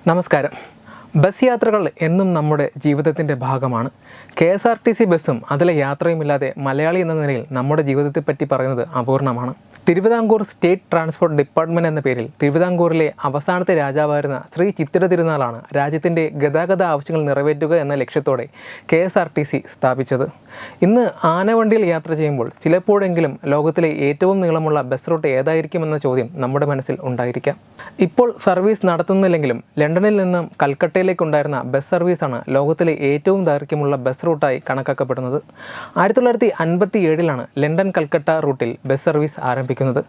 നമസ്കാരം. ബസ് യാത്രകൾ എന്നും നമ്മുടെ ജീവിതത്തിൻ്റെ ഭാഗമാണ്. KSRTC ബസ്സും അതിലെ യാത്രയുമില്ലാതെ മലയാളി എന്ന നിലയിൽ നമ്മുടെ ജീവിതത്തെപ്പറ്റി പറയുന്നത് അപൂർണമാണ്. തിരുവിതാംകൂർ സ്റ്റേറ്റ് ട്രാൻസ്പോർട്ട് ഡിപ്പാർട്ട്മെൻറ്റ് എന്ന പേരിൽ തിരുവിതാംകൂറിലെ അവസാനത്തെ രാജാവായിരുന്ന ശ്രീ ചിത്തിര തിരുനാളാണ് രാജ്യത്തിൻ്റെ ഗതാഗത ആവശ്യങ്ങൾ നിറവേറ്റുക എന്ന ലക്ഷ്യത്തോടെ KSRTC സ്ഥാപിച്ചത്. ഇന്ന് ആനവണ്ടിയിൽ യാത്ര ചെയ്യുമ്പോൾ ചിലപ്പോഴെങ്കിലും ലോകത്തിലെ ഏറ്റവും നീളമുള്ള ബസ് റൂട്ട് ഏതായിരിക്കുമെന്ന ചോദ്യം നമ്മുടെ മനസ്സിൽ ഉണ്ടായിരിക്കാം. ഇപ്പോൾ സർവീസ് നടത്തുന്നില്ലെങ്കിലും ലണ്ടനിൽ നിന്നും കൽക്കട്ടയിലേക്കുണ്ടായിരുന്ന ബസ് സർവീസാണ് ലോകത്തിലെ ഏറ്റവും ദൈർഘ്യമുള്ള ബസ് റൂട്ടായി കണക്കാക്കപ്പെടുന്നത്. 1957 ലണ്ടൻ കൽക്കട്ട റൂട്ടിൽ ബസ് സർവീസ് ആരംഭിക്കുന്നത്.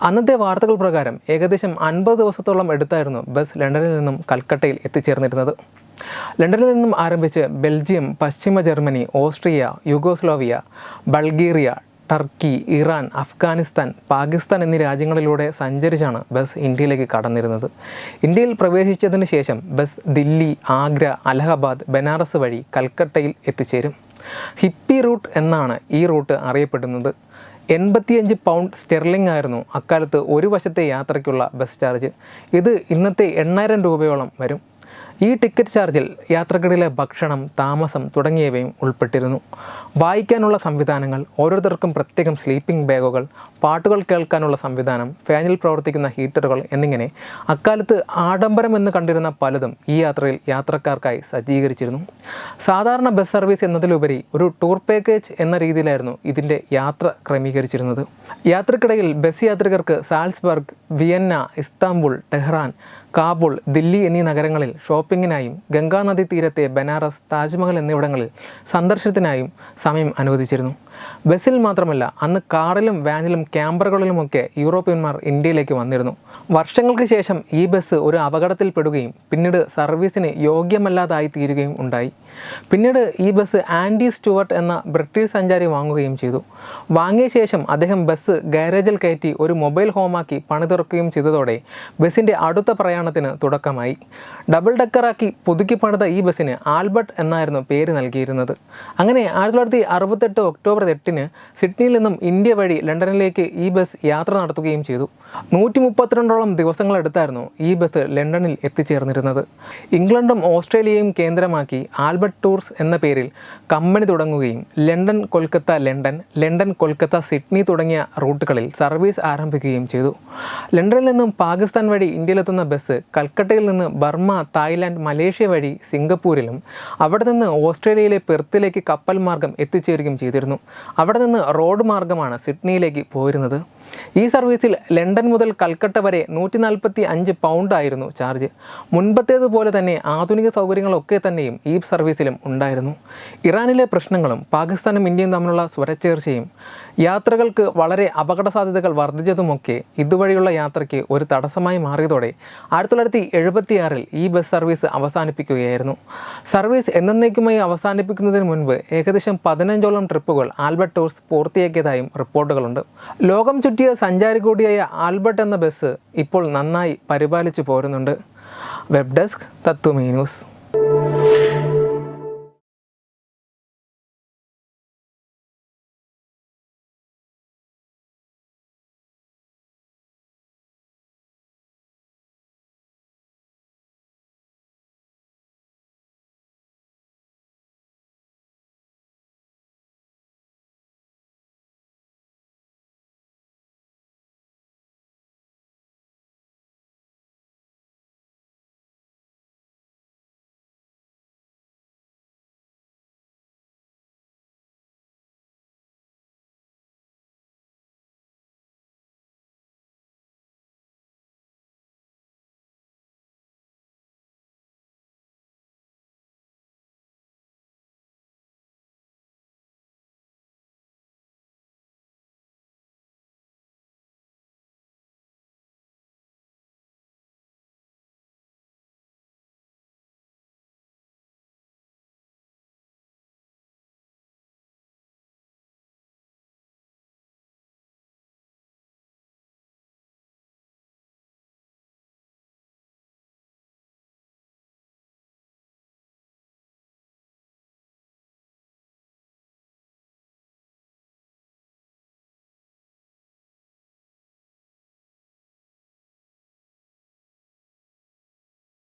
അന്നത്തെ വാർത്തകൾ പ്രകാരം ഏകദേശം 50 ദിവസത്തോളം എടുത്തായിരുന്നു ബസ് ലണ്ടനിൽ നിന്നും കൽക്കട്ടയിൽ എത്തിച്ചേർന്നിരുന്നത്. ലണ്ടനിൽ നിന്നും ആരംഭിച്ച് ബെൽജിയം, പശ്ചിമ Germany, Austria, Yugoslavia, Bulgaria, Turkey, Iran, Afghanistan, Pakistan എന്നീ രാജ്യങ്ങളിലൂടെ സഞ്ചരിച്ചാണ് ബസ് ഇന്ത്യയിലേക്ക് കടന്നിരുന്നത്. ഇന്ത്യയിൽ പ്രവേശിച്ചതിന് ശേഷം ബസ് ദില്ലി, ആഗ്ര, അലഹബാദ്, ബനാറസ് വഴി കൽക്കട്ടയിൽ എത്തിച്ചേരും. ഹിപ്പി റൂട്ട് എന്നാണ് ഈ റൂട്ട് അറിയപ്പെടുന്നത്. 85 പൗണ്ട് സ്റ്റെർലിംഗ് ആയിരുന്നു അക്കാലത്ത് ഒരു വശത്തെ യാത്രയ്ക്കുള്ള ബസ് ചാർജ്. ഇത് ഇന്നത്തെ 8000 രൂപയോളം വരും. ഈ ടിക്കറ്റ് ചാർജിൽ യാത്രക്കിടയിലെ ഭക്ഷണം, താമസം തുടങ്ങിയവയും ഉൾപ്പെട്ടിരുന്നു. വായിക്കാനുള്ള സംവിധാനങ്ങൾ, ഓരോരുത്തർക്കും പ്രത്യേകം സ്ലീപ്പിംഗ് ബാഗുകൾ, പാട്ടുകൾ കേൾക്കാനുള്ള സംവിധാനം, ഫാനിൽ പ്രവർത്തിക്കുന്ന ഹീറ്ററുകൾ എന്നിങ്ങനെ അക്കാലത്ത് ആഡംബരം എന്ന് കണ്ടിരുന്ന പലതും ഈ യാത്രയിൽ യാത്രക്കാർക്കായി സജ്ജീകരിച്ചിരുന്നു. സാധാരണ ബസ് സർവീസ് എന്നതിലുപരി ഒരു ടൂർ പാക്കേജ് എന്ന രീതിയിലായിരുന്നു ഇതിൻ്റെ യാത്ര ക്രമീകരിച്ചിരുന്നത്. യാത്രക്കിടയിൽ ബസ് യാത്രികർക്ക് Salzburg, Vienna, Istanbul, Tehran, Kabul, Delhi എന്നീ നഗരങ്ങളിൽ ഷോപ്പിങ്ങിനായും ഗംഗാനദി തീരത്തെ ബനാറസ്, താജ്മഹൽ എന്നിവിടങ്ങളിൽ സന്ദർശനത്തിനായും സമയം അനുവദിച്ചിരുന്നു. ബസ്സിൽ മാത്രമല്ല, അന്ന് കാറിലും വാനിലും ക്യാമ്പറുകളിലുമൊക്കെ യൂറോപ്യന്മാർ ഇന്ത്യയിലേക്ക് വന്നിരുന്നു. വർഷങ്ങൾക്ക് ശേഷം ഈ ബസ് ഒരു അപകടത്തിൽപ്പെടുകയും പിന്നീട് സർവീസിന് യോഗ്യമല്ലാതായി തീരുകയും ഉണ്ടായി. പിന്നീട് ഈ ബസ് ആൻഡി സ്റ്റുവർട്ട് എന്ന ബ്രിട്ടീഷ് സഞ്ചാരി വാങ്ങുകയും ചെയ്തു. വാങ്ങിയ ശേഷം അദ്ദേഹം ബസ് ഗാരേജിൽ കയറ്റി ഒരു മൊബൈൽ ഹോമാക്കി പണിതുറക്കുകയും ചെയ്തതോടെ ബസ്സിൻ്റെ അടുത്ത പ്രയാണത്തിന് തുടക്കമായി. ഡബിൾ ഡെക്കറാക്കി പുതുക്കി പണിത ഈ ബസ്സിന് ആൽബർട്ട് എന്നായിരുന്നു പേര് നൽകിയിരുന്നത്. അങ്ങനെ 1968 ഒക്ടോബർ 8 സിഡ്നിയിൽ നിന്നും ഇന്ത്യ വഴി ലണ്ടനിലേക്ക് ഈ ബസ് യാത്ര നടത്തുകയും ചെയ്തു. 132ഓളം ദിവസങ്ങളെടുത്തായിരുന്നു ഈ ബസ് ലണ്ടനിൽ എത്തിച്ചേർന്നിരുന്നത്. ഇംഗ്ലണ്ടും ഓസ്ട്രേലിയയും കേന്ദ്രമാക്കി ആൽബർട്ട് ടൂർസ് എന്ന പേരിൽ കമ്പനി തുടങ്ങുകയും London Kolkata London, London Kolkata Sydney തുടങ്ങിയ റൂട്ടുകളിൽ സർവീസ് ആരംഭിക്കുകയും ചെയ്തു. ലണ്ടനിൽ നിന്നും പാകിസ്ഥാൻ വഴി ഇന്ത്യയിലെത്തുന്ന ബസ് കൽക്കട്ടയിൽ നിന്ന് ബർമ്മ, തായ്ലാൻഡ്, മലേഷ്യ വഴി സിംഗപ്പൂരിലും അവിടെ നിന്ന് ഓസ്ട്രേലിയയിലെ പെർത്തിലേക്ക് കപ്പൽ മാർഗം എത്തിച്ചേരുകയും ചെയ്തിരുന്നു. അവിടെ നിന്ന് റോഡ് മാർഗമാണ് സിഡ്നിയിലേക്ക് പോയിരുന്നത്. ഈ സർവീസിൽ ലണ്ടൻ മുതൽ കൽക്കട്ട വരെ 145 പൗണ്ട് ആയിരുന്നു ചാർജ്. മുൻപത്തേതുപോലെ തന്നെ ആധുനിക സൗകര്യങ്ങളൊക്കെ തന്നെയും ഈ സർവീസിലും ഉണ്ടായിരുന്നു. ഇറാനിലെ പ്രശ്നങ്ങളും പാകിസ്ഥാനും ഇന്ത്യയും തമ്മിലുള്ള സ്വരച്ചേർച്ചയും യാത്രകൾക്ക് വളരെ അപകട സാധ്യതകൾ വർദ്ധിച്ചതുമൊക്കെ ഇതുവഴിയുള്ള യാത്രയ്ക്ക് ഒരു തടസ്സമായി മാറിയതോടെ 1976 ഈ ബസ് സർവീസ് അവസാനിപ്പിക്കുകയായിരുന്നു. സർവീസ് എന്നേക്കുമായി അവസാനിപ്പിക്കുന്നതിന് മുൻപ് ഏകദേശം 15ഓളം ട്രിപ്പുകൾ ആൽബർട്ട് ടൂർസ് പൂർത്തിയാക്കിയതായും റിപ്പോർട്ടുകളുണ്ട്. ലോകം ചുറ്റിയ സഞ്ചാരി കൂടിയായ ആൽബർട്ട് എന്ന ബസ് ഇപ്പോൾ നന്നായി പരിപാലിച്ചു പോരുന്നുണ്ട്. Web desk Tatwamayi news.